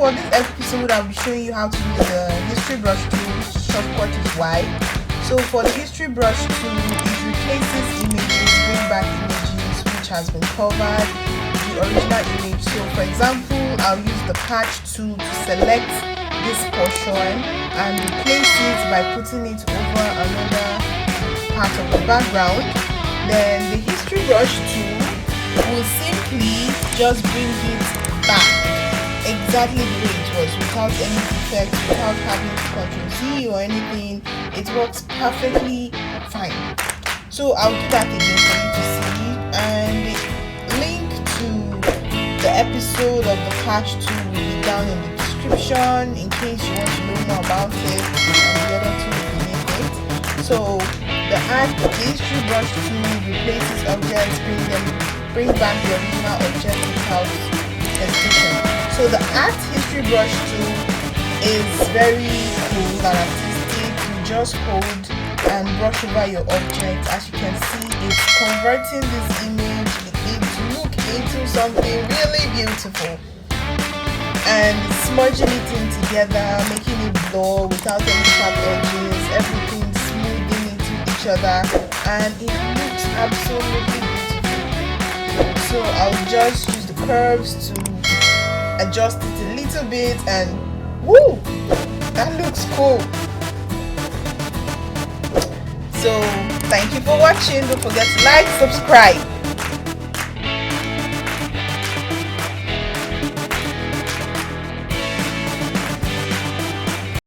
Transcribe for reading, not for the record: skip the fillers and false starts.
for this episode, I'll be showing you how to use the history brush tool. Shortcut is Y. So for the history brush tool, it replaces images, bring back images which has been covered, the original image. So for example, I'll use the patch tool to select this portion and replace it by putting it over another part of the background. Then the history brush tool will simply just bring it back exactly the way it was, without any defects, without having to Ctrl Z or anything. It works perfectly fine. So I'll do that again for you to see, and the link to the episode of the patch tool will be down in the description in case you want to know more about it and the other tools beneath it. So the history brush tool replaces objects, bring back the original object without hesitation. So the art history brush tool is very cool and artistic. You just hold and brush over your object. As you can see, it's converting this image into something really beautiful and smudging it in together, making it blur without any sharp edges, everything smoothing into each other, and it looks absolutely beautiful. So I'll just use the curves to adjust it a little bit, and woo, that looks cool. So thank you for watching. Don't forget to like, subscribe.